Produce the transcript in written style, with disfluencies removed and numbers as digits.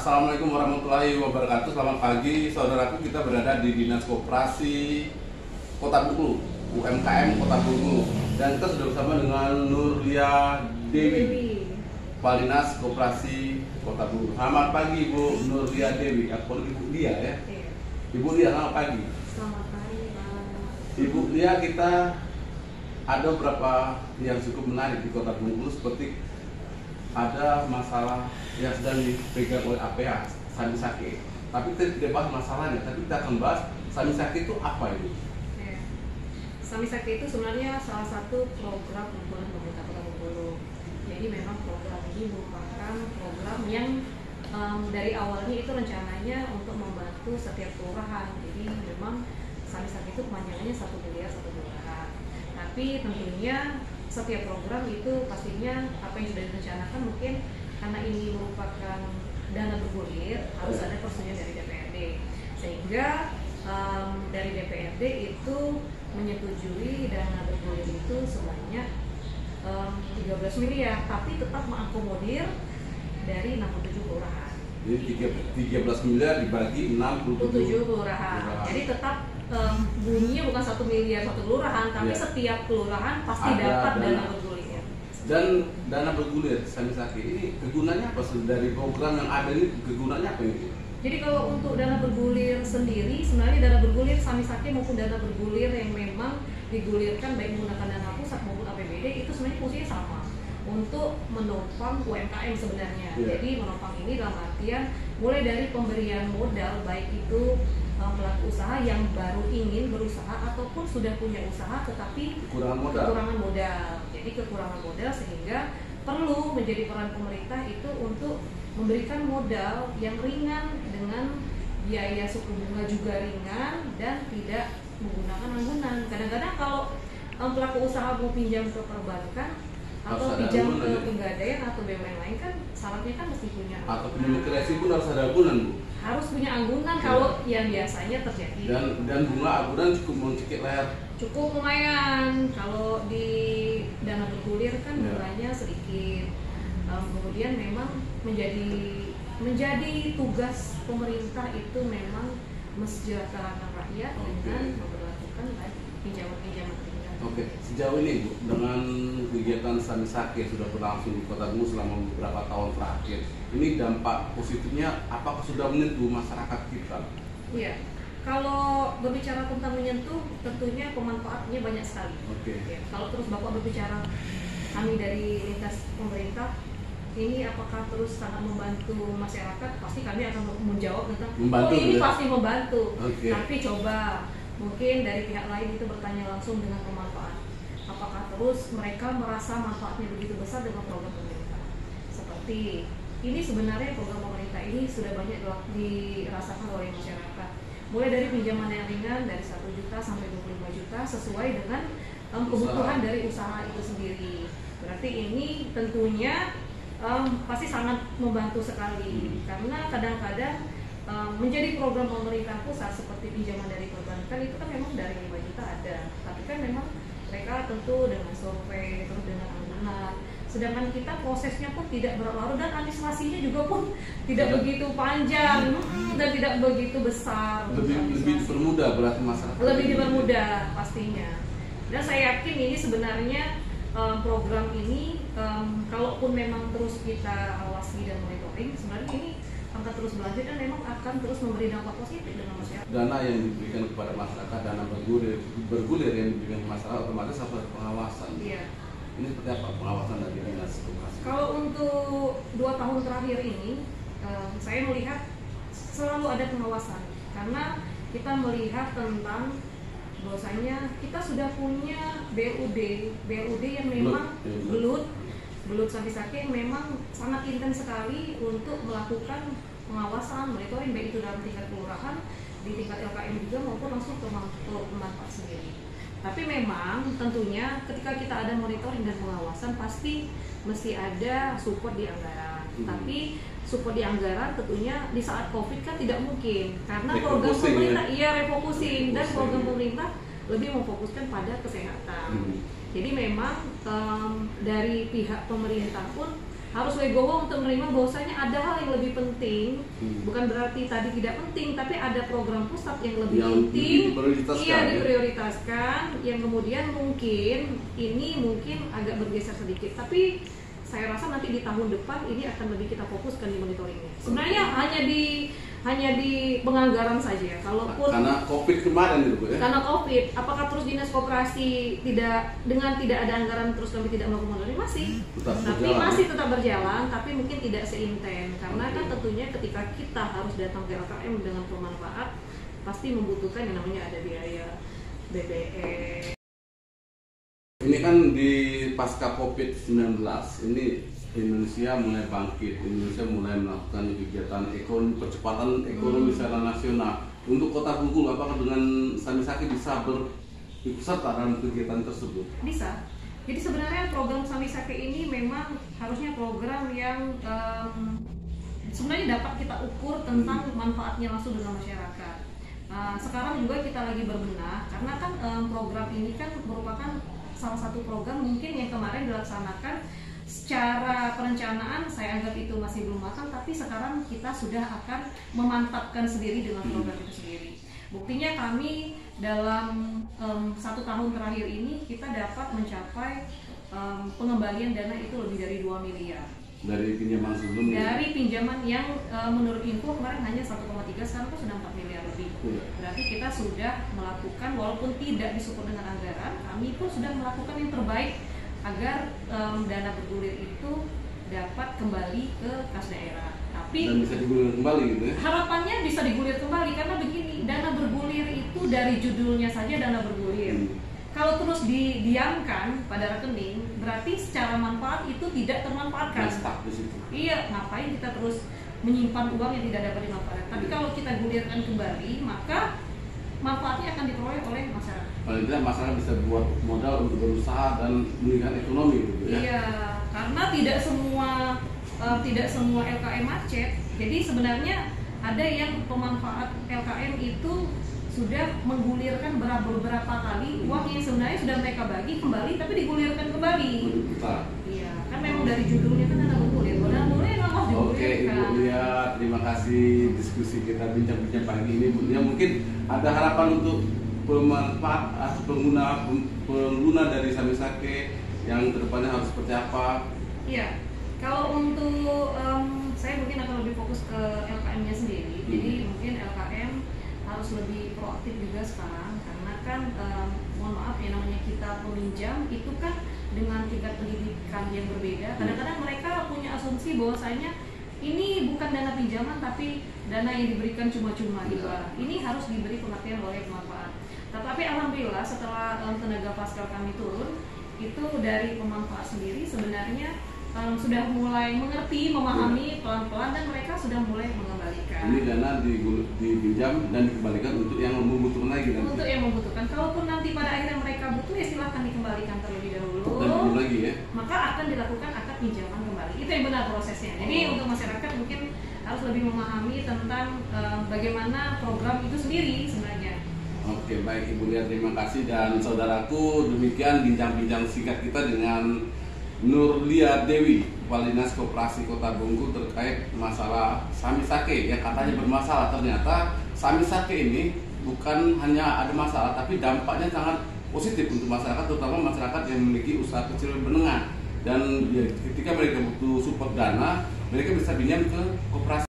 Assalamualaikum warahmatullahi wabarakatuh. Selamat pagi, saudaraku. Kita berada di Dinas Koperasi Kota Bengkulu, UMKM Kota Bengkulu, dan kita sudah bersama dengan Nurlia Dewi, Kepala Dinas Koperasi Kota Bengkulu. Selamat pagi, Bu Nurlia Dewi. Aku Ibu Lia ya. Ibu Lia, selamat pagi. Selamat pagi, Pak. Ibu Lia, kita ada beberapa yang cukup menarik di Kota Bengkulu, seperti ada masalah yang sedang dipegang oleh APA, Samisake. Tapi kita tidak bahas masalahnya, tapi kita akan bahas Samisake itu apa itu? Samisake itu sebenarnya salah satu program unggulan pemerintah Kota Bengkulu. Jadi memang program ini merupakan program yang dari awalnya itu rencananya untuk membantu setiap kelurahan. Jadi memang Samisake itu kepanjangannya 1 miliar 1 kelurahan. Tapi tentunya setiap program itu pastinya apa yang sudah direncanakan mungkin karena ini merupakan dana bergulir harus ada persetujuan dari DPRD, sehingga dari DPRD itu menyetujui dana bergulir itu sebanyak 13 miliar, tapi tetap mengakomodir dari 67 kelurahan. Jadi 13 miliar dibagi 67 kelurahan. Jadi tetap bunyinya bukan 1 miliar 1 kelurahan, tapi setiap kelurahan pasti dapat dana bergulir. Dan dana bergulir Samisake ini kegunaannya apa? Dari program yang ada ini kegunaannya apa ini? Jadi kalau untuk dana bergulir sendiri, sebenarnya dana bergulir Samisake maupun dana bergulir yang memang digulirkan baik menggunakan dana pusat maupun APBD itu sebenarnya fungsinya sama untuk menopang UMKM sebenarnya. Jadi menopang ini dalam artian mulai dari pemberian modal baik itu pelaku usaha yang baru ingin berusaha ataupun sudah punya usaha tetapi kekurangan modal. Jadi kekurangan modal sehingga perlu menjadi peran pemerintah itu untuk memberikan modal yang ringan dengan biaya suku bunga juga ringan dan tidak menggunakan anggunan. Kadang-kadang kalau pelaku usaha mau pinjam ke perbankan atau pinjam ke Pegadaian atau BUMN lain kan syaratnya kan mesti punya atau pinjam kreasi pun harus ada anggunan, Bu. Harus punya anggunan kalau yang biasanya terjadi. Dan bunga anggunan cukup mencekik leher. Cukup lumayan. Kalau di dana bergulir kan bunganya sedikit. Kemudian memang menjadi tugas pemerintah itu memang mensejahterakan rakyat dengan memperlakukan pinjaman-pinjaman ringan. Sejauh ini, Bu, dengan kegiatan Samisake sudah berlangsung di Kota Bengkulu selama beberapa tahun terakhir, ini dampak positifnya apakah sudah menyentuh masyarakat kita? Iya, kalau berbicara tentang menyentuh, tentunya pemanfaatnya banyak sekali. Ya, kalau terus Bapak berbicara kami dari lintas pemerintah, ini apakah terus sangat membantu masyarakat? Pasti kami akan menjawab tentang ini pasti membantu. Tapi coba mungkin dari pihak lain itu bertanya langsung dengan pemanfaat. Apakah terus mereka merasa manfaatnya begitu besar dengan program pemerintah? Seperti ini sebenarnya program pemerintah ini sudah banyak dirasakan oleh masyarakat. Mulai dari pinjaman yang ringan dari 1 juta sampai 25 juta sesuai dengan kebutuhan dari usaha itu sendiri. Berarti ini tentunya pasti sangat membantu sekali karena kadang-kadang menjadi program pemerintah pusat seperti pinjaman dari perbankan itu kan memang dari 5 juta ada, tapi kan memang mereka tentu dengan survei terus dengan anggaran, sedangkan kita prosesnya pun tidak berlarut dan administrasinya juga pun tidak begitu panjang dan tidak begitu besar. Lebih dipermudah berarti masyarakat. Lebih dipermudah pastinya. Dan saya yakin ini sebenarnya program ini kalaupun memang terus kita awasi dan monitoring, sebenarnya ini akan terus berlanjut dan memang akan terus memberi dampak positif dengan masyarakat. Dana yang diberikan kepada masyarakat, dana bergulir yang diberikan ke masyarakat otomatis harus ada pengawasan. Ini seperti apa pengawasan dari Dinas Koperasi? Kalau untuk 2 tahun terakhir ini, saya melihat selalu ada pengawasan karena kita melihat tentang bahwasanya kita sudah punya BUD yang memang belut Samisake yang memang sangat intens sekali untuk melakukan pengawasan, monitoring baik itu dalam tingkat kelurahan, di tingkat LKM juga maupun langsung ke pemanfaat sendiri. Tapi memang tentunya ketika kita ada monitoring dan pengawasan pasti mesti ada support di anggaran. Tapi support di anggaran tentunya di saat COVID kan tidak mungkin karena program pemerintah refocusing dan program pemerintah lebih memfokuskan pada kesehatan. Jadi memang dari pihak pemerintah pun harus legowo untuk menerima bahwasanya ada hal yang lebih penting, bukan berarti tadi tidak penting, tapi ada program pusat yang lebih penting, diprioritaskan, yang kemudian mungkin agak bergeser sedikit, tapi saya rasa nanti di tahun depan ini akan lebih kita fokuskan di monitoringnya. Sebenarnya hanya di penganggaran saja. Kalaupun karena COVID kemarin itu, Bu, ya. Karena COVID, apakah terus dinas koperasi tidak ada anggaran terus kami tidak melakukan monitoring? Masih tetap berjalan, tapi mungkin tidak seintens. Karena kan tentunya ketika kita harus datang ke LKM dengan pemanfaat, pasti membutuhkan yang namanya ada biaya BBM. Ini kan di pasca COVID-19 ini Indonesia mulai bangkit, Indonesia mulai melakukan kegiatan ekonomi, percepatan ekonomi secara nasional. Untuk Kota Bengkulu, apakah dengan Samisake bisa berikut serta dalam kegiatan tersebut? Bisa. Jadi sebenarnya program Samisake ini memang harusnya program yang sebenarnya dapat kita ukur tentang manfaatnya langsung dengan masyarakat. Sekarang juga kita lagi berbenah, karena kan program ini kan merupakan salah satu program mungkin yang kemarin dilaksanakan secara perencanaan saya anggap itu masih belum matang, tapi sekarang kita sudah akan memantapkan sendiri dengan program itu sendiri. Buktinya kami dalam 1 tahun terakhir ini kita dapat mencapai pengembalian dana itu lebih dari 2 miliar. Dari pinjaman sebelumnya? Dari pinjaman yang menurut info kemarin hanya 1,3, sekarang itu sudah 4 miliar lebih. Berarti kita sudah melakukan, walaupun tidak disupport dengan anggaran, kami pun sudah melakukan yang terbaik agar dana bergulir itu dapat kembali ke kas daerah. Tapi dan bisa digulir kembali gitu ya? Harapannya bisa digulir kembali, karena begini, dana bergulir itu dari judulnya saja dana bergulir. Kalau terus didiamkan pada rekening, berarti secara manfaat itu tidak termanfaatkan. Iya, ngapain kita terus menyimpan uang yang tidak dapat dimanfaatkan? Tapi kalau kita gulirkan kembali, maka manfaatnya akan diperoleh oleh masyarakat. Paling tidak masyarakat bisa buat modal untuk berusaha dan meningkatkan ekonomi, gitu ya? Iya, karena tidak semua LKM macet. Jadi sebenarnya ada yang pemanfaat LKM itu sudah menggulirkan beberapa kali uang yang sebenarnya sudah mereka bagi kembali, tapi digulirkan kembali. Iya, kan memang dari judulnya kan ada bergulir. Dana bergulir memang harus digulirkan. Oke, Ibu Lia, terima kasih diskusi kita bincang-bincang pagi ini. Bu Lia, mungkin ada harapan untuk pemanfaat pengguna dari Samisake yang kedepannya harus seperti apa? Iya, kalau untuk saya mungkin akan lebih fokus ke LKM-nya sendiri. Jadi mungkin LKM harus lebih proaktif juga sekarang, karena kan mohon maaf ya, namanya kita peminjam itu kan dengan tingkat pendidikan yang berbeda. Kadang-kadang mereka punya asumsi bahwasanya ini bukan dana pinjaman tapi dana yang diberikan cuma-cuma ibarat. Ini harus diberi pengertian oleh pemanfaat. Tetapi alhamdulillah setelah tenaga Paskal kami turun, itu dari pemanfaat sendiri sebenarnya sudah mulai mengerti, memahami pelan-pelan, dan mereka sudah mulai mengembalikan. Ini dana dipinjam dan dikembalikan untuk yang membutuhkan lagi nanti? Untuk yang membutuhkan. Kalaupun nanti pada akhirnya mereka butuh, ya silahkan dikembalikan terlebih dahulu. Dan belum lagi ya? Maka akan dilakukan akad pinjaman kembali. Itu yang benar prosesnya. Jadi untuk masyarakat mungkin harus lebih memahami tentang bagaimana program itu sendiri sebenarnya. Oke, baik Ibu Lia, terima kasih. Dan saudaraku, demikian bincang-bincang singkat kita dengan Nurlia Dewi, Kepala Dinas Koperasi Kota Bengkulu terkait masalah Samisake yang katanya bermasalah. Ternyata Samisake ini bukan hanya ada masalah, tapi dampaknya sangat positif untuk masyarakat, terutama masyarakat yang memiliki usaha kecil dan menengah. Dan ya, ketika mereka butuh support dana, mereka bisa pinjam ke koperasi